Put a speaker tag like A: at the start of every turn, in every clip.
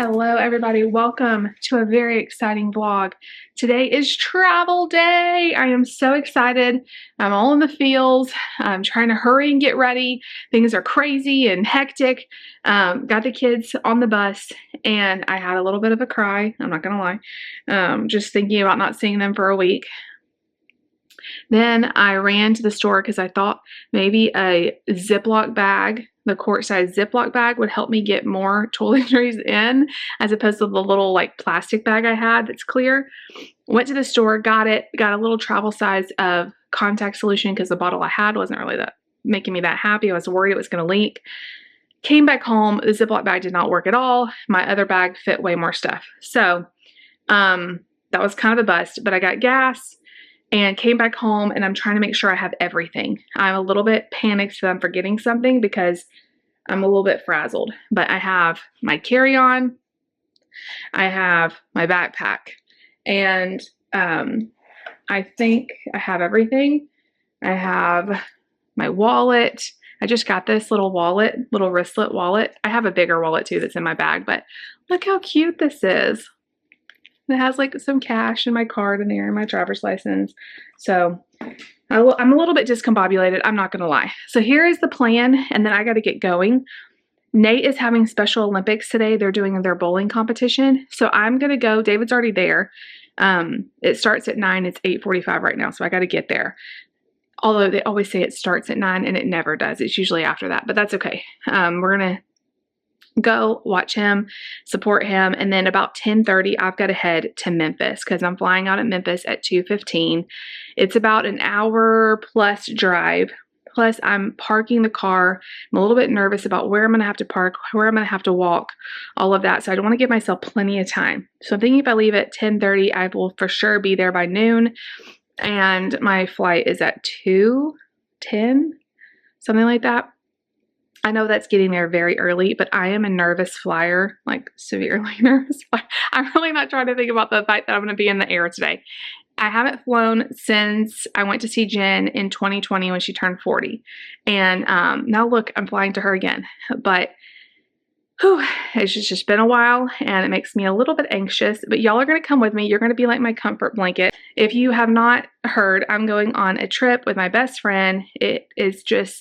A: Hello everybody, welcome to a very exciting vlog. Today is travel day. I am so excited. I'm all in the fields. I'm trying to hurry and get ready. Things are crazy and hectic. Got the kids on the bus and I had a little bit of a cry, I'm not gonna lie. Just thinking about not seeing them for a week. Then I ran to the store because I thought maybe a Ziploc bag, the quart size Ziploc bag, would help me get more toiletries in as opposed to the little like plastic bag I had that's clear. Went to the store, got it, got a little travel size of contact solution because the bottle I had wasn't really making me that happy. I was worried it was going to leak. Came back home, the Ziploc bag did not work at all. My other bag fit way more stuff. So that was kind of a bust, but I got gas and came back home and I'm trying to make sure I have everything. I'm a little bit panicked that I'm forgetting something because I'm a little bit frazzled, but I have my carry-on, I have my backpack, and I think I have everything. I have my wallet. I just got this little wallet, little wristlet wallet. I have a bigger wallet too that's in my bag, but look how cute this is. It has like some cash and my card in there and my driver's license. So I'm a little bit discombobulated, I'm not gonna lie. So here is the plan, and then I gotta get going. Nate is having Special Olympics today. They're doing their bowling competition. So I'm gonna go, David's already there. It starts at 9, it's 8:45 right now, so I gotta get there. Although they always say it starts at 9 and it never does. It's usually after that, but that's okay. We're gonna go watch him, support him, and then about 10:30 I've got to head to Memphis because I'm flying out at Memphis at 2:15. It's about an hour plus drive. Plus I'm parking the car. I'm a little bit nervous about where I'm going to have to park, where I'm going to have to walk, all of that. So I don't want to give myself plenty of time. So I'm thinking if I leave at 10:30, I will for sure be there by noon. And my flight is at 2:10, something like that. I know that's getting there very early, but I am a nervous flyer, like severely nervous flyer. I'm really not trying to think about the fact that I'm going to be in the air today. I haven't flown since I went to see Jen in 2020 when she turned 40. And now look, I'm flying to her again. But it's just been a while and it makes me a little bit anxious. But y'all are going to come with me. You're going to be like my comfort blanket. If you have not heard, I'm going on a trip with my best friend. It's going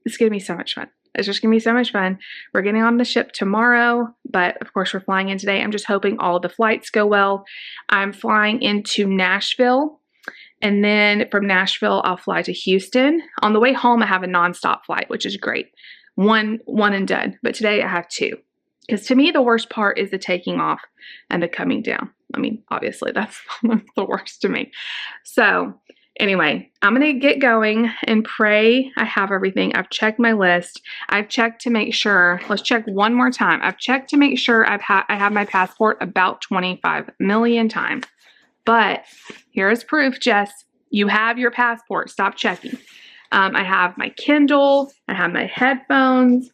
A: to be so much fun. It's just going to be so much fun. We're getting on the ship tomorrow, but of course we're flying in today. I'm just hoping all of the flights go well. I'm flying into Nashville, and then from Nashville, I'll fly to Houston. On the way home, I have a nonstop flight, which is great. One and done, but today I have two. Because to me, the worst part is the taking off and the coming down. I mean, obviously that's the worst to me. So anyway, I'm going to get going and pray I have everything. I've checked my list. I've checked to make sure. Let's check one more time. I've checked to make sure I have my passport about 25 million times. But here is proof, Jess. You have your passport. Stop checking. I have my Kindle. I have my headphones.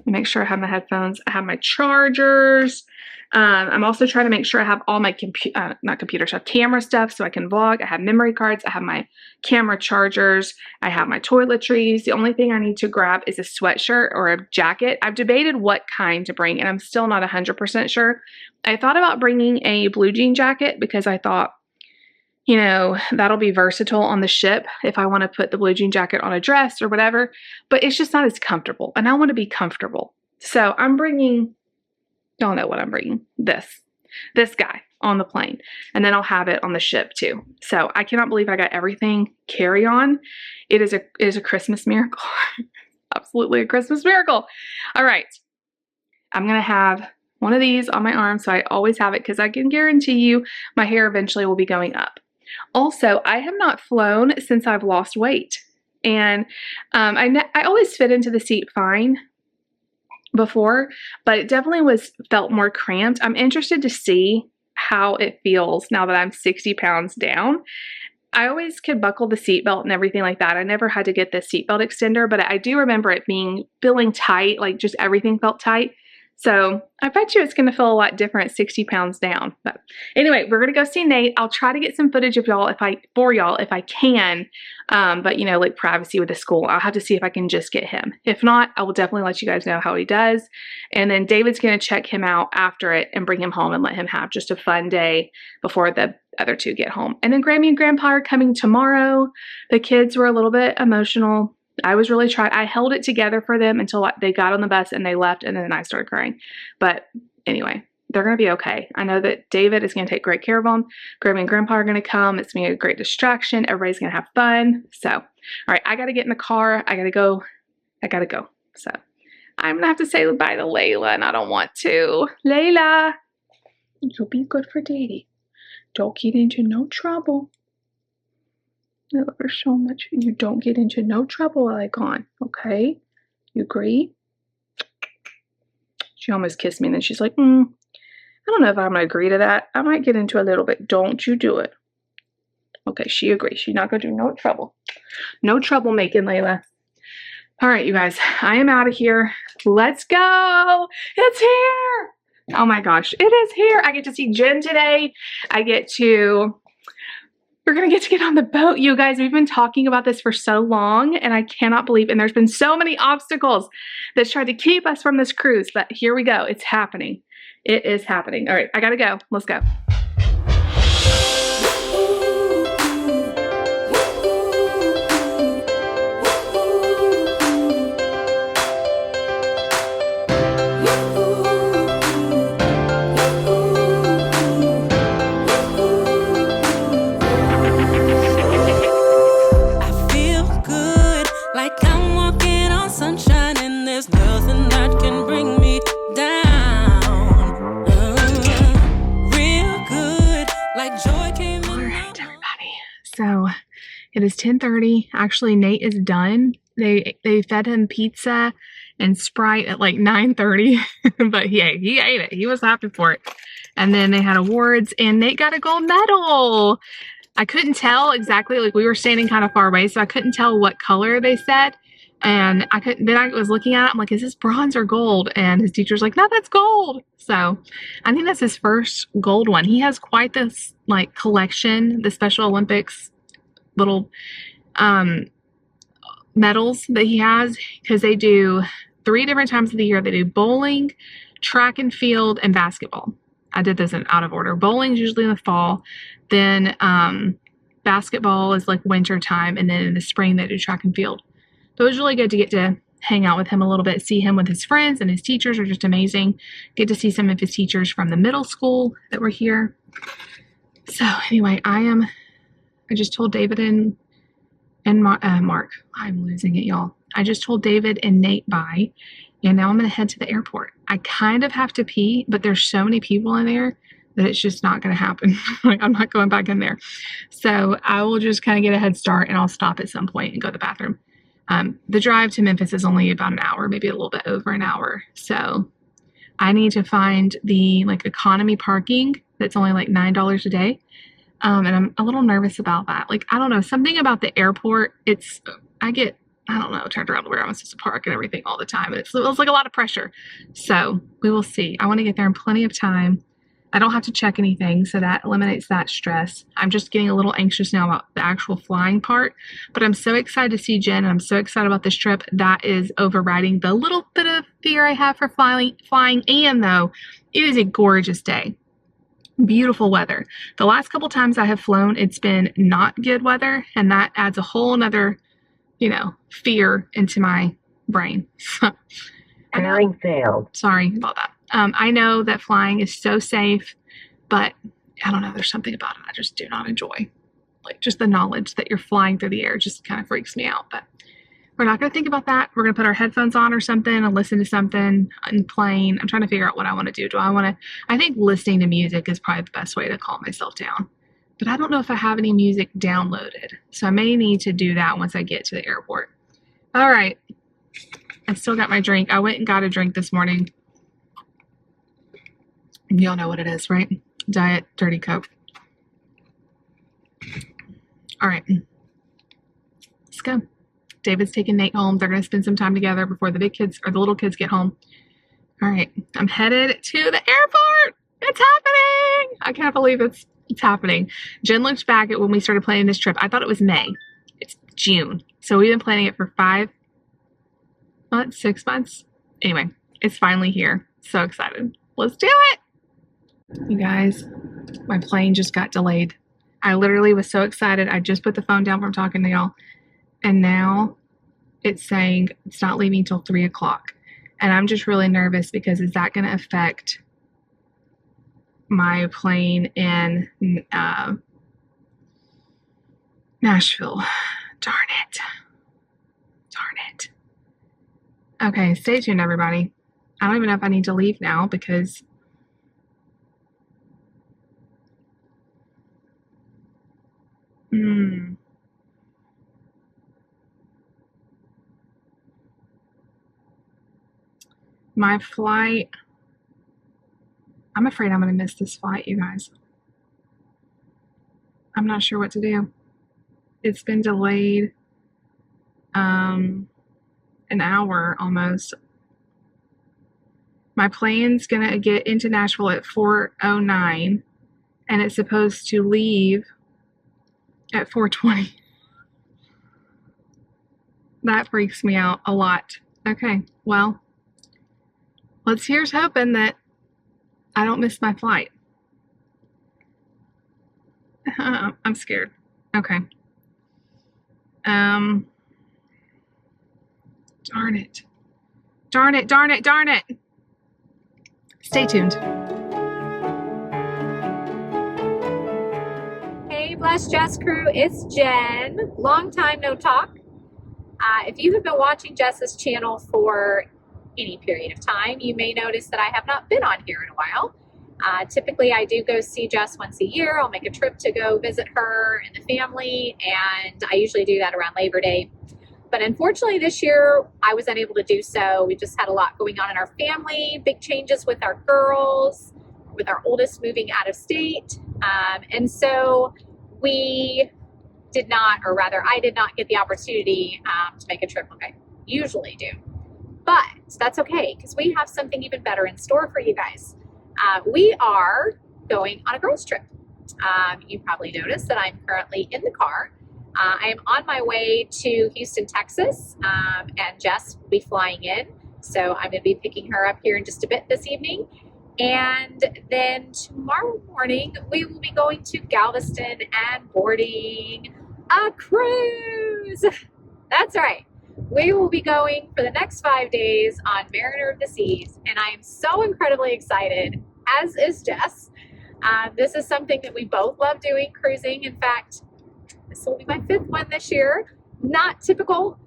A: Make sure I have my headphones. I have my chargers. I'm also trying to make sure I have all my camera stuff so I can vlog. I have memory cards. I have my camera chargers. I have my toiletries. The only thing I need to grab is a sweatshirt or a jacket. I've debated what kind to bring and I'm still not 100% sure. I thought about bringing a blue jean jacket because I thought, you know, that'll be versatile on the ship if I want to put the blue jean jacket on a dress or whatever, but it's just not as comfortable and I want to be comfortable. So I'm bringing, don't know what I'm bringing, this guy on the plane, and then I'll have it on the ship too. So I cannot believe I got everything carry on. It is a Christmas miracle. Absolutely a Christmas miracle. All right. I'm going to have one of these on my arm so I always have it because I can guarantee you my hair eventually will be going up. Also, I have not flown since I've lost weight, and I always fit into the seat fine before, but it definitely felt more cramped. I'm interested to see how it feels now that I'm 60 pounds down. I always could buckle the seatbelt and everything like that. I never had to get the seatbelt extender, but I do remember it feeling tight, like just everything felt tight. So I bet you it's going to feel a lot different at 60 pounds down. But anyway, we're going to go see Nate. I'll try to get some footage of y'all for y'all if I can. But you know, like privacy with the school, I'll have to see if I can just get him. If not, I will definitely let you guys know how he does. And then David's going to check him out after it and bring him home and let him have just a fun day before the other two get home. And then Grammy and Grandpa are coming tomorrow. The kids were a little bit emotional. I was really trying. I held it together for them until they got on the bus and they left, and then I started crying. But anyway, they're going to be okay. I know that David is going to take great care of them. Grammy and Grandpa are going to come. It's going to be a great distraction. Everybody's going to have fun. So, all right, I got to get in the car. I got to go. So, I'm going to have to say goodbye to Layla, and I don't want to. Layla, you'll be good for Daddy. Don't get into no trouble. I love her so much. You don't get into no trouble while I'm gone, okay? You agree? She almost kissed me, and then she's like, I don't know if I'm going to agree to that. I might get into a little bit. Don't you do it. Okay, she agrees. She's not going to do no trouble. No troublemaking, Layla. All right, you guys. I am out of here. Let's go. It's here. Oh, my gosh. It is here. I get to see Jen today. We're going to get on the boat, you guys. We've been talking about this for so long, and I cannot believe, and there's been so many obstacles that's tried to keep us from this cruise, but here we go. It's happening. It is happening. All right, I got to go. Let's go. So it is 10:30. Actually, Nate is done. They fed him pizza and Sprite at like 9:30, but he ate it. He was happy for it. And then they had awards, and Nate got a gold medal. I couldn't tell exactly, like we were standing kind of far away, so I couldn't tell what color they said. And then I was looking at it, I'm like, is this bronze or gold? And his teacher's like, no, that's gold. So I think that's his first gold one. He has quite this like collection, the Special Olympics little medals that he has, because they do 3 different times of the year. They do bowling, track and field, and basketball. I did this in out of order. Bowling is usually in the fall. Then basketball is like winter time. And then in the spring, they do track and field. So it was really good to get to hang out with him a little bit, see him with his friends, and his teachers are just amazing. Get to see some of his teachers from the middle school that were here. So anyway, I just told David and Mark. I'm losing it, y'all. I just told David and Nate bye, and now I'm going to head to the airport. I kind of have to pee, but there's so many people in there that it's just not going to happen. Like, I'm not going back in there. So I will just kind of get a head start, and I'll stop at some point and go to the bathroom. The drive to Memphis is only about an hour, maybe a little bit over an hour. So I need to find the like economy parking that's only like $9 a day. And I'm a little nervous about that. Like, I don't know, something about the airport, I don't know, turned around where I'm supposed to park and everything all the time. And it feels like a lot of pressure. So we will see. I want to get there in plenty of time. I don't have to check anything, so that eliminates that stress. I'm just getting a little anxious now about the actual flying part, but I'm so excited to see Jen, and I'm so excited about this trip. That is overriding the little bit of fear I have for flying. And though, it is a gorgeous day. Beautiful weather. The last couple times I have flown, it's been not good weather, and that adds a whole nother, fear into my brain.
B: Pairing failed.
A: Sorry about that. I know that flying is so safe, but I don't know, there's something about it I just do not enjoy. Like, just the knowledge that you're flying through the air just kind of freaks me out. But we're not going to think about that. We're going to put our headphones on or something and listen to something and playing. I'm trying to figure out what I want to do. I think listening to music is probably the best way to calm myself down. But I don't know if I have any music downloaded. So I may need to do that once I get to the airport. All right. I still got my drink. I went and got a drink this morning. Y'all know what it is, right? Diet Dirty Coke. All right. Let's go. David's taking Nate home. They're going to spend some time together before the little kids get home. All right, I'm headed to the airport. It's happening. I can't believe it's happening. Jen looked back at when we started planning this trip. I thought it was May. It's June. So we've been planning it for 5 months, 6 months. Anyway, it's finally here. So excited. Let's do it. You guys, my plane just got delayed. I literally was so excited. I just put the phone down from talking to y'all. And now it's saying it's not leaving till 3 o'clock. And I'm just really nervous because is that going to affect my plane in Nashville? Darn it. Darn it. Okay, stay tuned, everybody. I don't even know if I need to leave now because my flight, I'm afraid I'm going to miss this flight, you guys. I'm not sure what to do. It's been delayed an hour almost. My plane's going to get into Nashville at 4:09 and it's supposed to leave at 4:20. That freaks me out a lot. Okay, well, here's hoping that I don't miss my flight. I'm scared. Okay. Darn it. Darn it, darn it, darn it. Stay tuned.
C: Hey, Blessed Jess crew, it's Jen. Long time no talk. If you have been watching Jess's channel for any period of time, you may notice that I have not been on here in a while. Typically, I do go see Jess once a year. I'll make a trip to go visit her and the family, and I usually do that around Labor Day. But unfortunately, this year, I was unable to do so. We just had a lot going on in our family, big changes with our girls, with our oldest moving out of state. And so we did not, or rather, I did not get the opportunity to make a trip like I usually do. But that's okay, because we have something even better in store for you guys. We are going on a girls trip. You probably noticed that I'm currently in the car. I am on my way to Houston, Texas, and Jess will be flying in. So I'm going to be picking her up here in just a bit this evening. And then tomorrow morning, we will be going to Galveston and boarding a cruise. That's right. We will be going for the next 5 days on Mariner of the Seas, and I am so incredibly excited, as is Jess. This is something that we both love doing, cruising. In fact, this will be my 5th one this year. Not typical.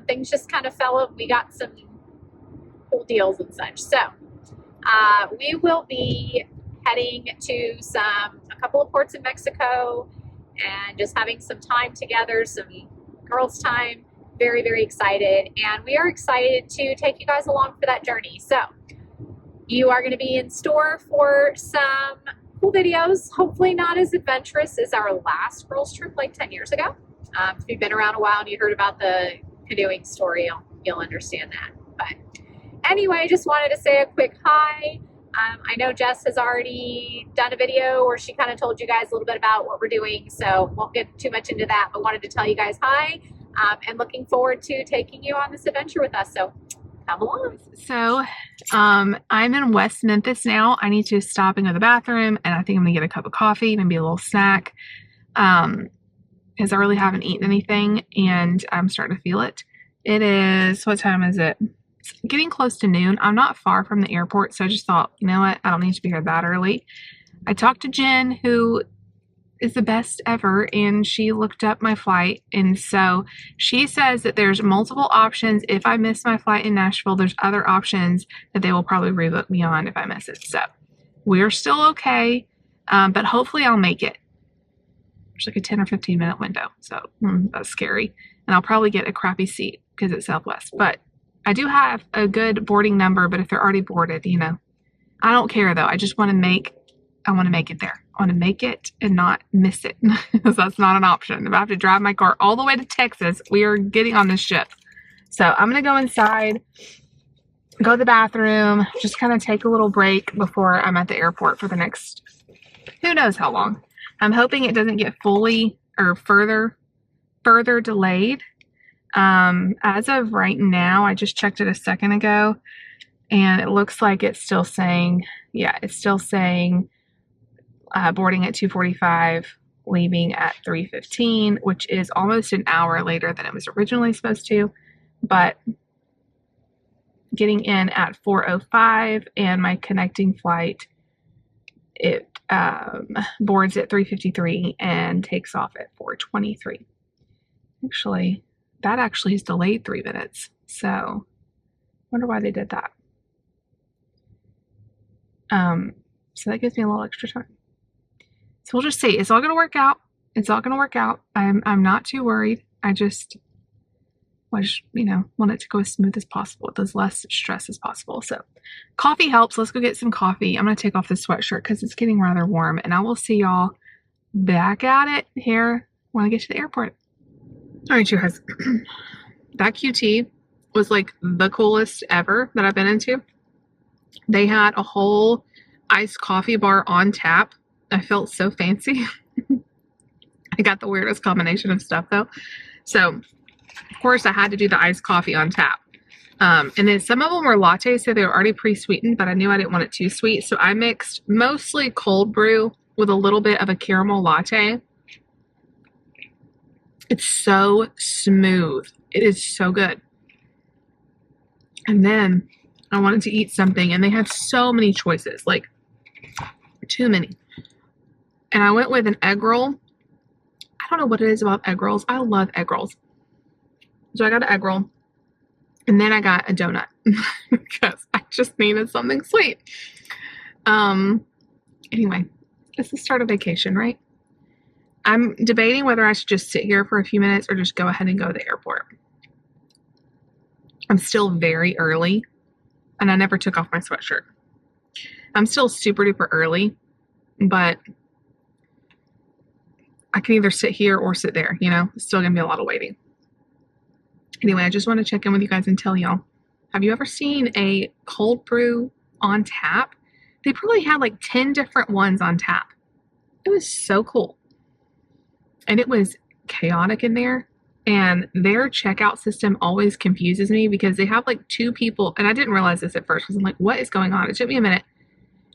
C: Things just kind of fell up. We got some cool deals and such. So we will be heading to a couple of ports in Mexico and just having some time together, some girls' time. Very, very excited. And we are excited to take you guys along for that journey. So you are going to be in store for some cool videos, hopefully not as adventurous as our last girls trip like 10 years ago. If you've been around a while and you heard about the canoeing story, you'll understand that. But anyway, just wanted to say a quick hi. I know Jess has already done a video where she kind of told you guys a little bit about what we're doing, so won't get too much into that, but wanted to tell you guys hi, and looking forward to taking you on this adventure with us. So come along.
A: So I'm in West Memphis now. I need to stop and go to the bathroom, and I think I'm gonna get a cup of coffee, maybe a little snack, because I really haven't eaten anything and I'm starting to feel it. It is, what time is it? It's getting close to noon. I'm not far from the airport, so I just thought, you know what, I don't need to be here that early. I talked to Jen, who is the best ever, and she looked up my flight, and so she says that there's multiple options. If I miss my flight in Nashville, there's other options that they will probably rebook me on if I miss it. So we're still okay, but hopefully I'll make it. There's like a 10 or 15 minute window, so that's scary, and I'll probably get a crappy seat because it's Southwest, but I do have a good boarding number. But if they're already boarded, you know, I don't care though. I just want to make it there. I want to make it and not miss it, because that's not an option. If I have to drive my car all the way to Texas, we are getting on this ship. So I'm going to go inside go to the bathroom, just kind of take a little break before I'm at the airport for the next, who knows how long. I'm hoping it doesn't get fully or further delayed. As of right now, I just checked it a second ago, and it looks like it's still saying, boarding at 2:45, leaving at 3:15, which is almost an hour later than it was originally supposed to, but getting in at 4:05, and my connecting flight, it boards at 3:53 and takes off at 4:23. Actually, that actually is delayed 3 minutes, so I wonder why they did that. So that gives me a little extra time. So we'll just see. It's all going to work out. It's all going to work out. I'm not too worried. I just want it to go as smooth as possible with as less stress as possible. So coffee helps. Let's go get some coffee. I'm going to take off this sweatshirt because it's getting rather warm, and I will see y'all back at it here when I get to the airport. All right, you guys. That QT was like the coolest ever that I've been into. They had a whole iced coffee bar on tap. I felt so fancy. I got the weirdest combination of stuff though. So, of course, I had to do the iced coffee on tap. And then some of them were lattes, so they were already pre-sweetened, but I knew I didn't want it too sweet. So I mixed mostly cold brew with a little bit of a caramel latte. It's so smooth. It is so good. And then I wanted to eat something, and they had so many choices, like too many. And I went with an egg roll. I don't know what it is about egg rolls. I love egg rolls. So I got an egg roll, and then I got a donut because I just needed something sweet. Anyway, it's the start of vacation, right? I'm debating whether I should just sit here for a few minutes or just go ahead and go to the airport. I'm still very early, and I never took off my sweatshirt. I'm still super duper early, but I can either sit here or sit there, It's still going to be a lot of waiting. Anyway, I just want to check in with you guys and tell y'all, have you ever seen a cold brew on tap? They probably had like 10 different ones on tap. It was so cool. And it was chaotic in there. And their checkout system always confuses me because they have like 2 people, and I didn't realize this at first because I'm like, what is going on? It took me a minute.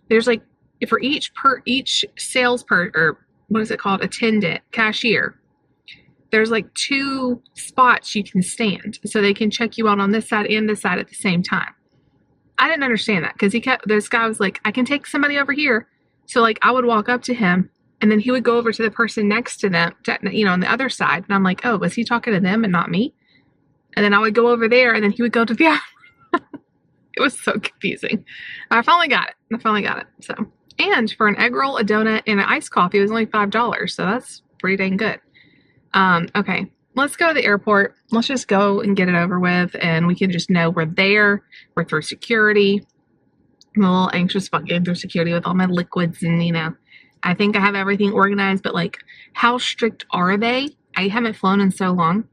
A: There's like, for each attendant, cashier, there's like 2 spots you can stand, so they can check you out on this side and this side at the same time. I didn't understand that because this guy was like, I can take somebody over here. So like I would walk up to him, and then he would go over to the person next to them, on the other side. And I'm like, oh, was he talking to them and not me? And then I would go over there, and then he would go to the other. It was so confusing. I finally got it. So, and for an egg roll, a donut, and an iced coffee, it was only $5. So that's pretty dang good. Okay, let's go to the airport. Let's just go and get it over with, and we can just know we're there. We're through security. I'm a little anxious about getting through security with all my liquids, and I think I have everything organized, but like, how strict are they? I haven't flown in so long.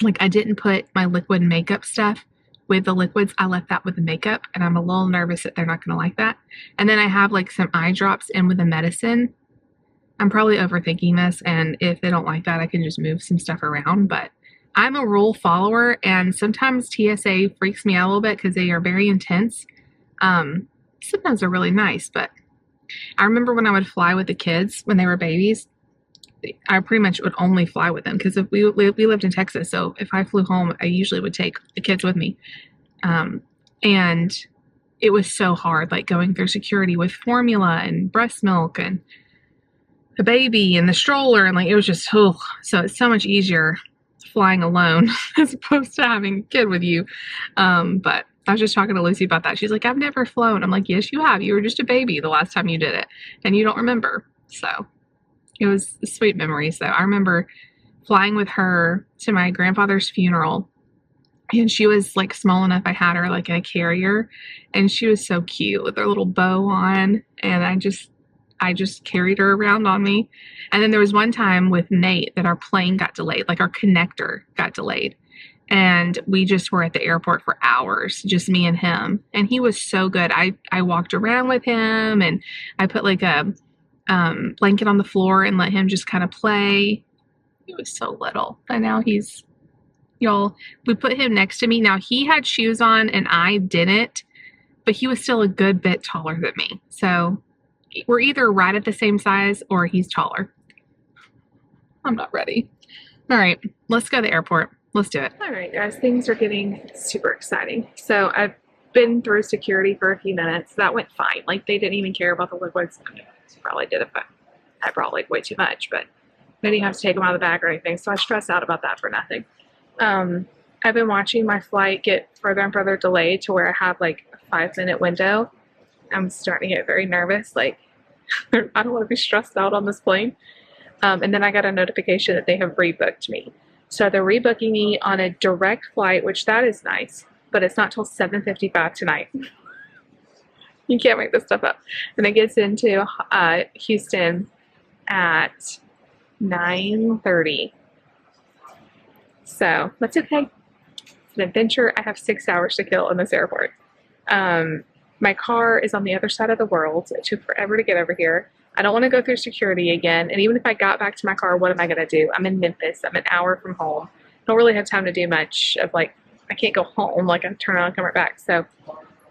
A: Like, I didn't put my liquid makeup stuff with the liquids. I left that with the makeup, and I'm a little nervous that they're not going to like that. And then I have like some eye drops in with the medicine. I'm probably overthinking this, and if they don't like that, I can just move some stuff around. But I'm a rule follower, and sometimes TSA freaks me out a little bit because they are very intense. Sometimes they're really nice, but I remember when I would fly with the kids when they were babies, I pretty much would only fly with them because if we lived in Texas, so if I flew home, I usually would take the kids with me. And it was so hard, like going through security with formula and breast milk and the baby and the stroller, and like it was just so it's so much easier flying alone as opposed to having a kid with you. But I was just talking to Lucy about that. She's like, I've never flown. I'm like, yes, you have. You were just a baby the last time you did it, and you don't remember. So it was a sweet memory. So I remember flying with her to my grandfather's funeral, and she was like small enough. I had her like in a carrier, and she was so cute with her little bow on, and I just carried her around on me. And then there was one time with Nate that our plane got delayed, like our connector got delayed. and we just were at the airport for hours, just me and him. And he was so good. I walked around with him, and I put like a blanket on the floor and let him just kind of play. He was so little, and now he's, y'all, we put him next to me. Now he had shoes on and I didn't, but he was still a good bit taller than me. So we're either right at the same size or he's taller. I'm not ready. All right, let's go to the airport. Let's do it. All right, guys, things are getting super exciting. So I've been through security for a few minutes. That went fine. Like, they didn't even care about the liquids. I mean, probably did it, but I brought like way too much, but they didn't have to take them out of the bag or anything. So I stressed out about that for nothing. I've been watching my flight get further and further delayed to where I have like a 5-minute window. I'm starting to get very nervous. Like, I don't want to be stressed out on this plane. And then I got a notification that they have rebooked me. So they're rebooking me on a direct flight, which that is nice, but it's not till 7:55 tonight. You can't make this stuff up. And it gets into Houston at 9:30. So that's okay. It's an adventure. I have 6 hours to kill in this airport. My car is on the other side of the world. It took forever to get over here. I don't want to go through security again. And even if I got back to my car, what am I going to do? I'm in Memphis. I'm an hour from home. I don't really have time to do much of, like, I can't go home. Like, I turn around and come right back. So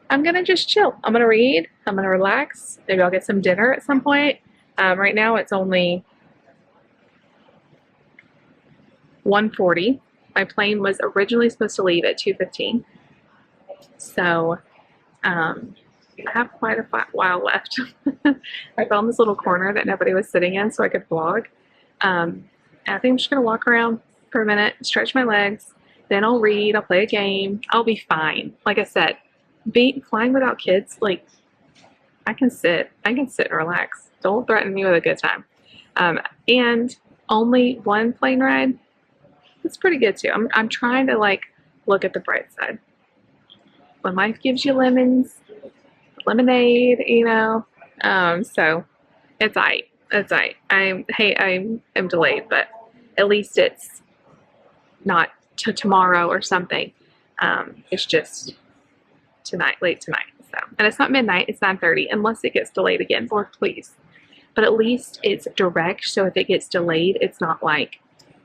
A: I'm going to just chill. I'm going to read. I'm going to relax. Maybe I'll get some dinner at some point. Right now it's only 1:40. My plane was originally supposed to leave at 2:15. So I have quite a while left. I found this little corner that nobody was sitting in so I could vlog. And I think I'm just going to walk around for a minute, stretch my legs, then I'll read, I'll play a game. I'll be fine. Like I said, flying without kids, like, I can sit and relax. Don't threaten me with a good time. And only one plane ride, it's pretty good too. I'm trying to, like, look at the bright side. When life gives you lemons, lemonade, you know. So it's aight. It's aight. I am delayed, but at least it's not to tomorrow or something. It's just tonight, late tonight. So, and it's not midnight. It's 9:30, unless it gets delayed again. Lord, please. But at least it's direct, so if it gets delayed, it's not like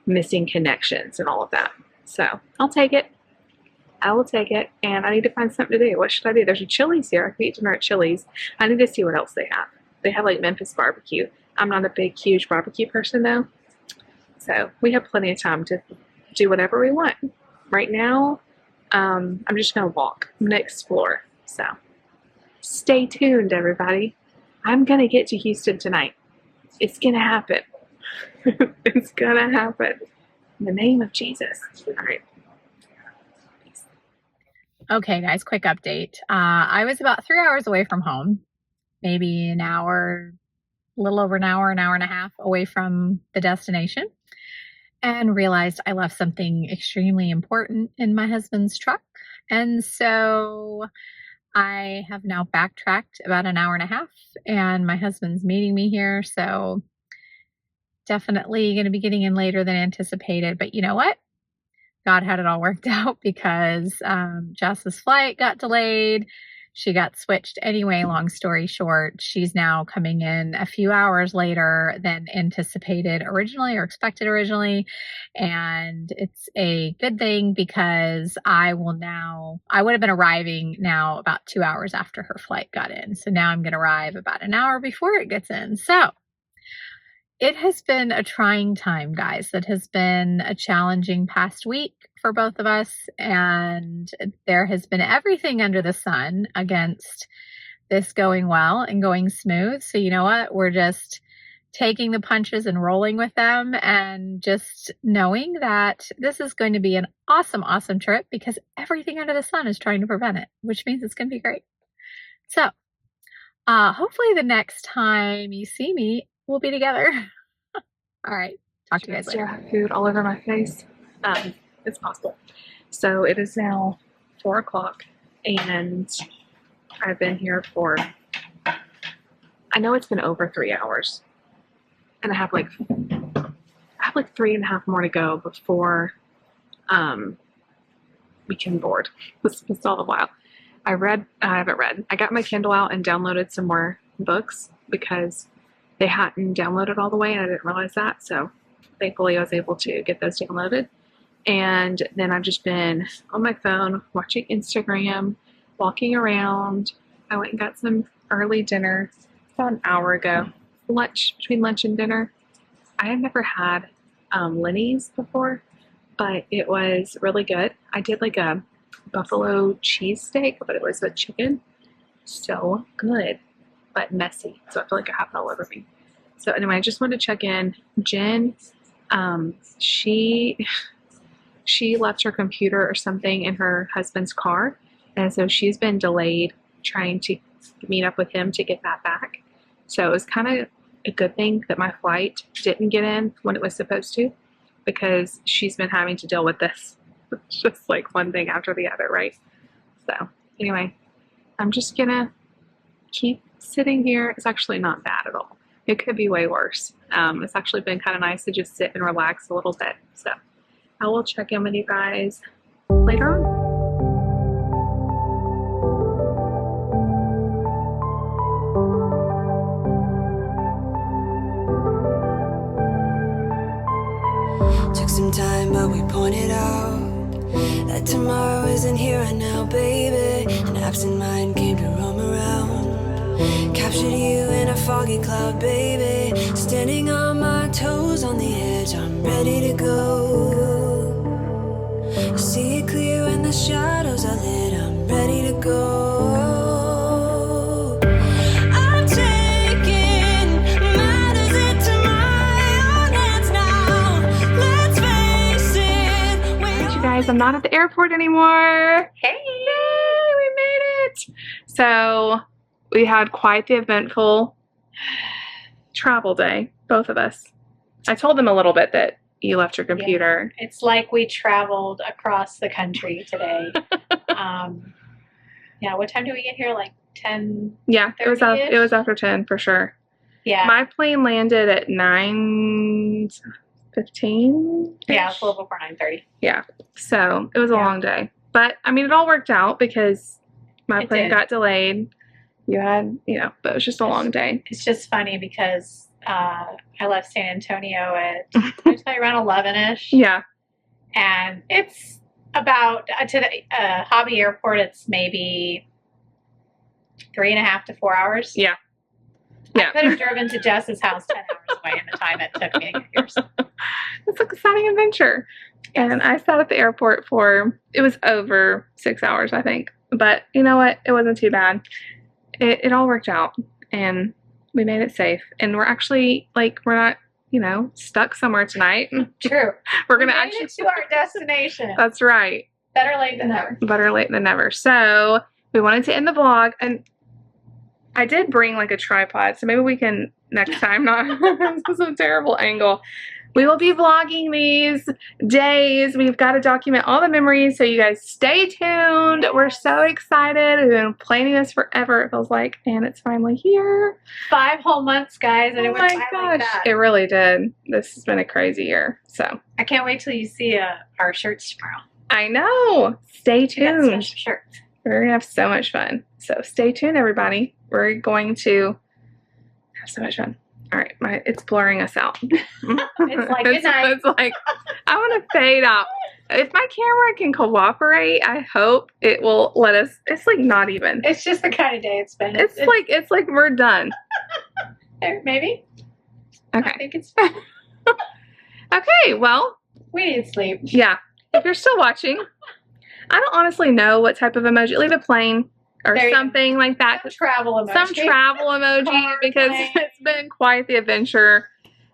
A: missing connections and all of that. So I'll take it. I will take it, and I need to find something to do. What should I do? There's a Chili's here. I could eat dinner at Chili's. I need to see what else they have. They have like Memphis barbecue. I'm not a big, huge barbecue person though. So we have plenty of time to do whatever we want. Right now, I'm just going to walk. I'm going to explore. So stay tuned, everybody. I'm going to get to Houston tonight. It's going to happen. It's going to happen. In the name of Jesus. All right.
C: Okay, guys, quick update. I was about 3 hours away from home, maybe an hour, a little over an hour and a half away from the destination, and realized I left something extremely important in my husband's truck. And so I have now backtracked about an hour and a half, and my husband's meeting me here. So definitely going to be getting in later than anticipated. But you know what? God had it all worked out because Jess's flight got delayed. She got switched anyway. Long story short, she's now coming in a few hours later than anticipated originally or expected originally. And it's a good thing because I would have been arriving now about 2 hours after her flight got in. So now I'm going to arrive about an hour before it gets in. So it has been a trying time, guys. It has been a challenging past week for both of us, and there has been everything under the sun against this going well and going smooth. So you know what? We're just taking the punches and rolling with them, and just knowing that this is going to be an awesome, awesome trip because everything under the sun is trying to prevent it, which means it's going to be great. So hopefully the next time you see me, we'll be together. All right. Talk to you guys later.
A: I have food all over my face. It's possible. So it is now 4 o'clock, and I've been here for, I know it's been over 3 hours, and I have like 3.5 more to go before weekend bored. This was all the while. I haven't read. I got my Kindle out and downloaded some more books because they hadn't downloaded all the way and I didn't realize that. So thankfully I was able to get those downloaded. And then I've just been on my phone watching Instagram, walking around. I went and got some early dinner about an hour ago. Between lunch and dinner. I have never had Lenny's before, but it was really good. I did like a buffalo cheesesteak, but it was with chicken. So good, but messy. So I feel like I have it all over me. So anyway, I just wanted to check in. Jen, she left her computer or something in her husband's car, and so she's been delayed trying to meet up with him to get that back. So it was kind of a good thing that my flight didn't get in when it was supposed to, because she's been having to deal with this. It's just like one thing after the other, right? So anyway, I'm just gonna keep sitting here. It's actually not bad at all. It could be way worse. It's actually been kind of nice to just sit and relax a little bit. So I will check in with you guys later on.
D: Took some time, but we pointed out that tomorrow isn't here right now, baby. An absent mind came to roam around, captured you in a foggy cloud, baby. Standing on my toes on the edge, I'm ready to go. See it clear when the shadows are lit, I'm ready to go.
A: I'm not at the airport anymore.
C: Hey!
A: Yay, we made it! So we had quite the eventful travel day, both of us. I told them a little bit that you left your computer.
C: Yeah. It's like we traveled across the country today. Yeah, what time did we get here? Like 10?
A: Yeah, it was after 10 for sure.
C: Yeah.
A: My plane landed at 9:15.
C: Yeah, it's a little before 9:30.
A: Yeah. So it was a long day. But I mean, it all worked out because my plane got delayed. You had, but it was just a long day.
C: It's just funny because I left San Antonio at around 11-ish.
A: Yeah.
C: And it's about, to the Hobby Airport, it's maybe 3.5 to 4 hours.
A: Yeah. Yeah.
C: I could have driven to Jess's house 10 hours away in the time it took me to get here. So.
A: It's an exciting adventure. And I sat at the airport it was over 6 hours, I think. But you know what? It wasn't too bad. It all worked out. And we made it safe. And we're actually, we're not, stuck somewhere tonight.
C: True.
A: We're going to actually
C: get to our destination.
A: That's right.
C: Better late than never.
A: Better late than never. So we wanted to end the vlog. And I did bring a tripod. So maybe we can next time not. This is a terrible angle. We will be vlogging these days. We've got to document all the memories, so you guys stay tuned. We're so excited. We've been planning this forever, it feels like, and it's finally here.
C: 5 whole months, guys, and it went by like that.
A: It really did. This has been a crazy year. So
C: I can't wait till you see our shirts tomorrow.
A: I know. Stay tuned.
C: We got special shirts.
A: We're going to have so much fun. So stay tuned, everybody. We're going to have so much fun. All right, it's blurring us out.
C: It's like, good night.
A: It's like, I want to fade out. If my camera can cooperate, I hope it will let us. It's not even.
C: It's just the kind of day it's been.
A: It's like we're done.
C: Maybe.
A: Okay.
C: I think it's fine.
A: Okay, well.
C: We need sleep.
A: Yeah. If you're still watching, I don't honestly know what type of emoji. Leave a plane. Or something like that.
C: Some travel emoji.
A: Some travel emoji because it's been quite the adventure.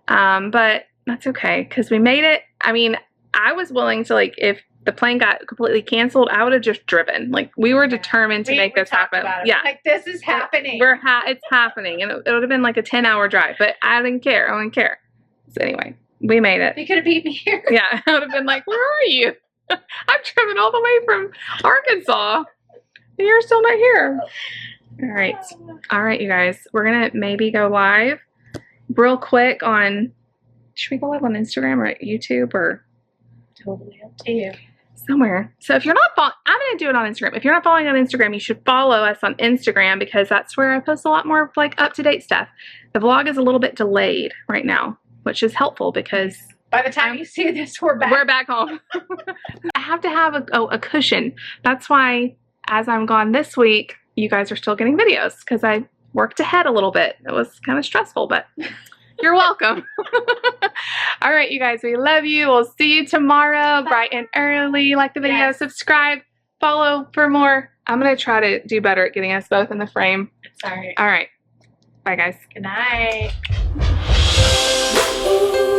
A: But that's okay because we made it. I mean, I was willing to if the plane got completely canceled, I would have just driven. We were determined to make this happen. Yeah.
C: This is happening.
A: It's happening. And it would have been a 10-hour drive, but I didn't care. I wouldn't care. So anyway, we made it.
C: You could have beat me here.
A: Yeah. I would have been like, where are you? I've driven all the way from Arkansas. You're still not here. All right, you guys. We're gonna maybe go live real quick on. Should we go live on Instagram or YouTube or?
C: Totally up to you.
A: somewhere. So if you're not following, I'm going to do it on Instagram. If you're not following on Instagram, you should follow us on Instagram because that's where I post a lot more like up-to-date stuff. The vlog is a little bit delayed right now, which is helpful because
C: By the time you see this, we're back.
A: we're back home. I have to have a cushion. That's why as I'm gone this week, you guys are still getting videos because I worked ahead a little bit. It was kind of stressful, but you're welcome. All right, you guys, we love you. We'll see you tomorrow bright and early. Like the video,
C: Yes.
A: subscribe, follow for more. I'm going to try to do better at getting us both in the frame.
C: Sorry.
A: All right. Bye, guys.
C: Good night.
D: Ooh.